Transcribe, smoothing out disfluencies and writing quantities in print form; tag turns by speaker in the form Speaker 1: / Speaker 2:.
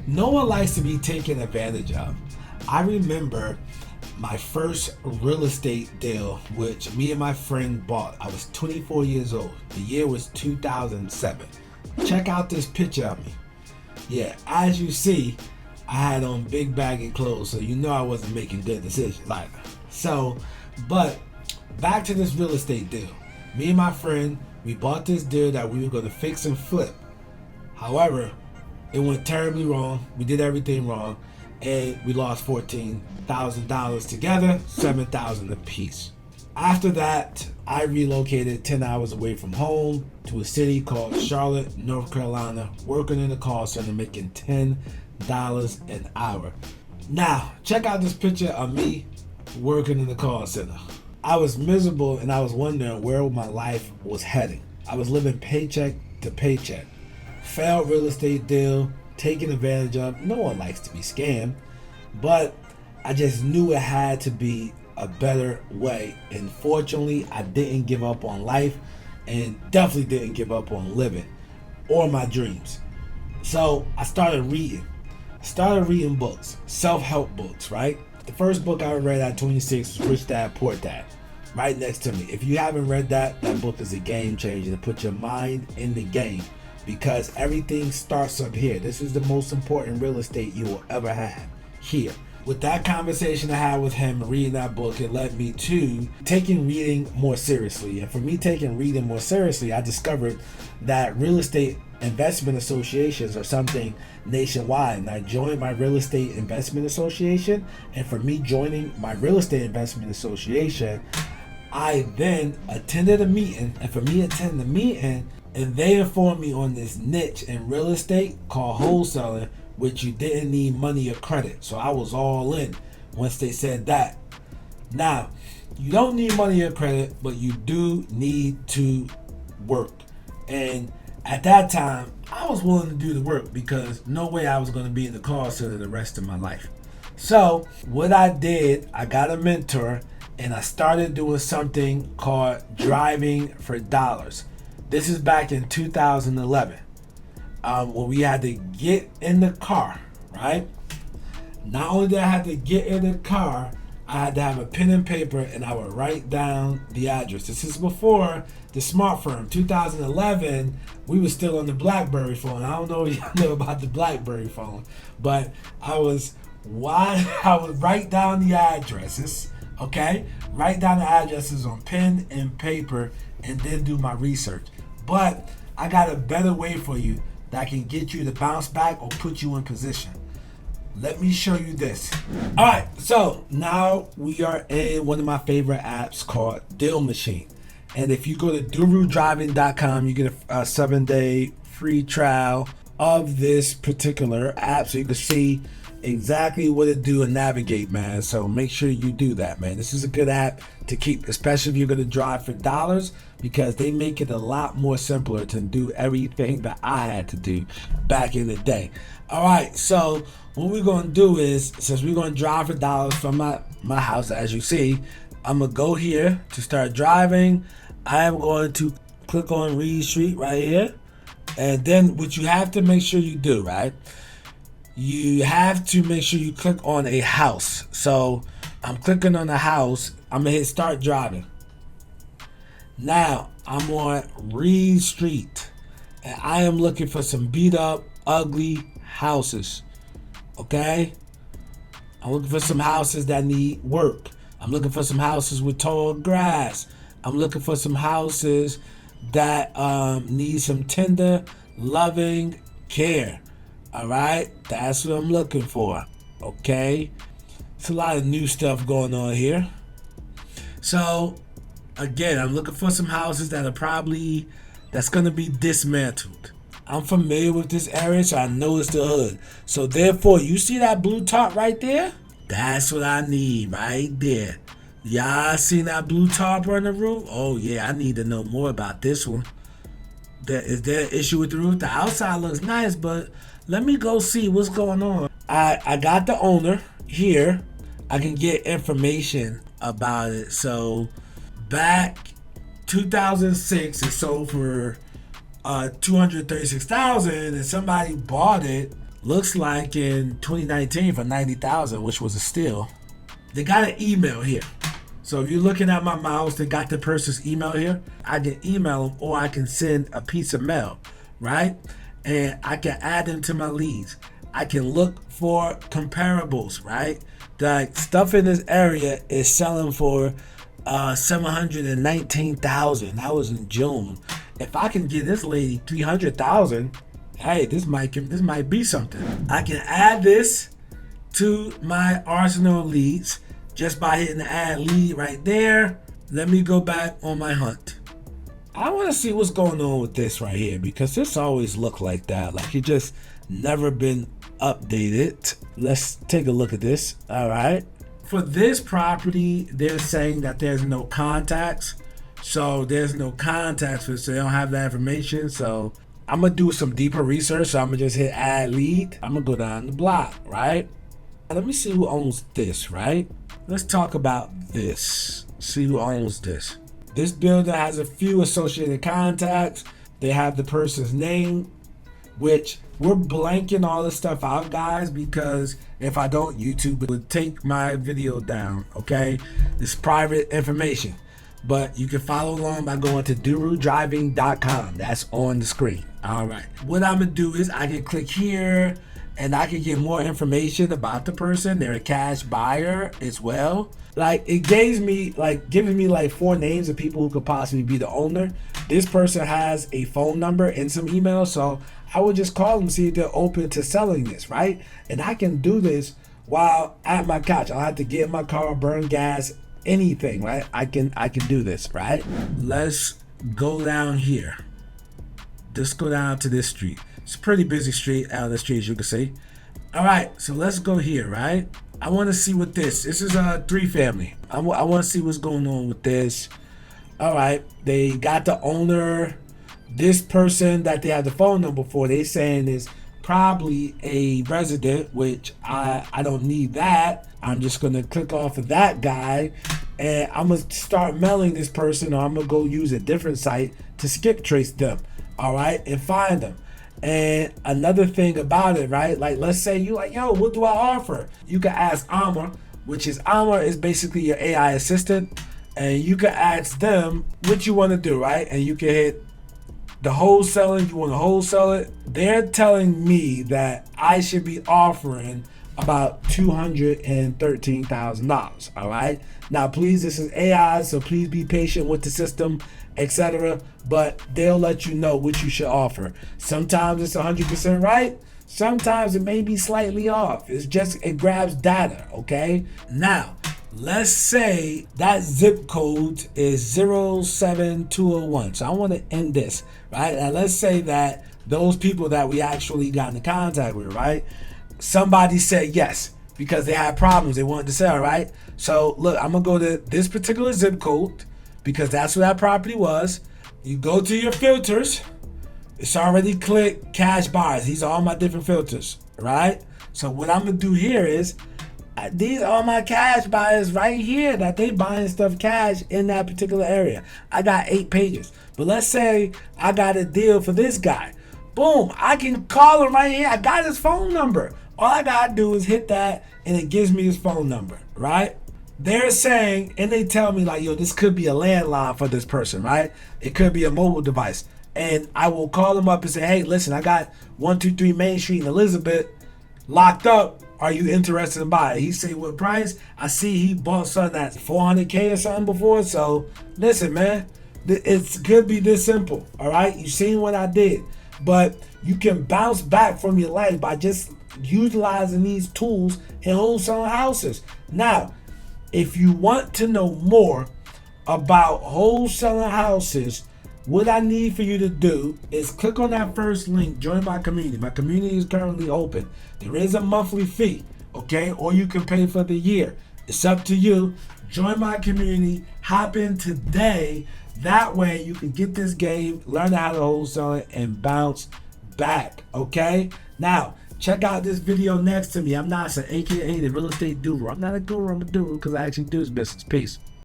Speaker 1: No one likes to be taken advantage of. I remember my first real estate deal, which me and my friend bought. I was 24 years old. The year was 2007. Check out this picture of me. Yeah, as you see, I had on big baggy clothes, so you know I wasn't making good decisions either. So, but back to this real estate deal. Me and my friend, we bought this deal that we were going to fix and flip. However, it went terribly wrong. We did everything wrong, and we lost $14,000 together, $7,000 apiece. After that, I relocated 10 hours away from home to a city called Charlotte, North Carolina, working in the call center, making $10 an hour. Now, check out this picture of me working in the call center. I was miserable and I was wondering where my life was heading. I was living paycheck to paycheck. Failed real estate deal, taken advantage of. No one likes to be scammed, but I just knew it had to be a better way. And fortunately, I didn't give up on life and definitely didn't give up on living or my dreams. So I started reading. Books, self-help books, right? The first book I read at 26 was Rich Dad, Poor Dad, right next to me. If you haven't read that book is a game changer to put your mind in the game, because everything starts up here. This is the most important real estate you will ever have, here. With that conversation I had with him, reading that book, it led me to taking reading more seriously. And for me taking reading more seriously, I discovered that real estate investment associations are something nationwide. And I joined my real estate investment association. And for me joining my real estate investment association, I then attended a meeting. And for me attending the meeting, and they informed me on this niche in real estate called wholesaling, which you didn't need money or credit. So I was all in once they said that. Now, you don't need money or credit, but you do need to work. And at that time, I was willing to do the work because no way I was going to be in the call center the rest of my life. So what I did, I got a mentor and I started doing something called driving for dollars. This is back in 2011. When we had to get in the car, right? Not only did I have to get in the car, I had to have a pen and paper and I would write down the address. This is before the smartphone. 2011, we were still on the BlackBerry phone. I don't know if y'all know about the BlackBerry phone, but I would write down the addresses, okay? Write down the addresses on pen and paper and then do my research. But I got a better way for you that can get you to bounce back or put you in position. Let me show you this. All right, so now we are in one of my favorite apps called Deal Machine. And if you go to durudriving.com, you get a 7-day free trial of this particular app so you can see exactly what it do and navigate, man. So make sure you do that, man. This is a good app to keep, especially if you're going to drive for dollars, because they make it a lot more simpler to do everything that I had to do back in the day. All right, so what we're going to do is, since we're going to drive for dollars from my house, as you see, I'm going to go here to start driving. I am going to click on Reed Street right here. And then what you have to make sure you do, right? You have to make sure you click on a house. So I'm clicking on a house. I'm going to hit start driving. Now I'm on Reed Street. And I am looking for some beat up, ugly houses. Okay? I'm looking for some houses that need work. I'm looking for some houses with tall grass. I'm looking for some houses that need some tender, loving care. All right, that's what I'm looking for. Okay, it's a lot of new stuff going on here. So again, I'm looking for some houses that are that's gonna be dismantled. I'm familiar with this area, so I know it's the hood. So therefore, you see that blue tarp right there? That's what I need right there. Y'all seen that blue tarp on the roof? Oh yeah, I need to know more about this one. Is there an issue with the roof? The outside looks nice, but let me go see what's going on. I got the owner here. I can get information about it. So back 2006, it sold for $236,000, and somebody bought it Looks like in 2019 for 90,000, which was a steal. They got an email here. So if you're looking at my mouse, they got the person's email here. I can email them or I can send a piece of mail, right? And I can add them to my leads. I can look for comparables, right? Like stuff in this area is selling for 719,000. That was in June. If I can get this lady 300,000, hey, this might be something. I can add this to my arsenal of leads just by hitting the add lead right there. Let me go back on my hunt. I want to see what's going on with this right here, because this always looked like that, like it just never been updated. Let's take a look at this. All right, for this property, they're saying that there's no contacts. So there's no contacts, so they don't have that information. So I'm gonna do some deeper research. So I'm gonna just hit add lead. I'm gonna go down the block, right? Let me see who owns this, right? Let's talk about this. See who owns this. This builder has a few associated contacts. They have the person's name, which we're blanking all this stuff out, guys, because if I don't, YouTube would take my video down, okay? It's private information. But you can follow along by going to durudriving.com. That's on the screen. All right. What I'm going to do is I can click here and I can get more information about the person. They're a cash buyer as well. Like it giving me like 4 names of people who could possibly be the owner. This person has a phone number and some email. So I would just call them, see if they're open to selling this, right? And I can do this while at my couch. I'll have to get in my car, burn gas, anything, right? I can do this, right? Let's go down here. Just go down to this street. It's a pretty busy street out of the street, as you can see. All right, so let's go here, right? I want to see what this is a 3-family. I want to see what's going on with this. All right, they got the owner. This person that they have the phone number for, they saying is probably a resident, which I don't need that. I'm just gonna click off of that guy and I'm gonna start mailing this person, or I'm gonna go use a different site to skip trace them, all right, and find them. And another thing about it, right, like let's say you like, yo, what do I offer? You can ask Armor, which is basically your AI assistant, and you can ask them what you want to do, right? And you can hit the wholesaling. You want to wholesale it. They're telling me that I should be offering about $213,000. All right. Now, please, this is AI, so please be patient with the system, etc. But they'll let you know what you should offer. Sometimes it's 100% right. Sometimes it may be slightly off. It grabs data. Okay. Now, let's say that zip code is 07201. So I want to end this, right? And let's say that those people that we actually got into contact with, right? Somebody said yes because they had problems they wanted to sell, right? So look, I'm gonna go to this particular zip code because that's where that property was. You go to your filters. It's already clicked cash buyers. These are all my different filters, right? So what I'm gonna do here is these are my cash buyers right here that they buying stuff cash in that particular area. I got 8 pages. But let's say I got a deal for this guy. Boom, I can call him right here. I got his phone number. All I gotta do is hit that and it gives me his phone number, right? They're saying, and they tell me like, yo, this could be a landline for this person, right? It could be a mobile device. And I will call them up and say, hey, listen, I got 123 Main Street in Elizabeth locked up. Are you interested in buying? He say, what price? I see he bought something at $400K or something before. So listen, man, it could be this simple. All right. You seen what I did, but you can bounce back from your life by just utilizing these tools in wholesaling houses. Now, if you want to know more about wholesaling houses, what I need for you to do is click on that first link, join my community. My community is currently open. There is a monthly fee, okay? Or you can pay for the year. It's up to you. Join my community, hop in today. That way you can get this game, learn how to wholesale it, and bounce back, okay? Now, check out this video next to me. I'm Nasa, aka the real estate guru. I'm not a guru, I'm a guru because I actually do this business. Peace.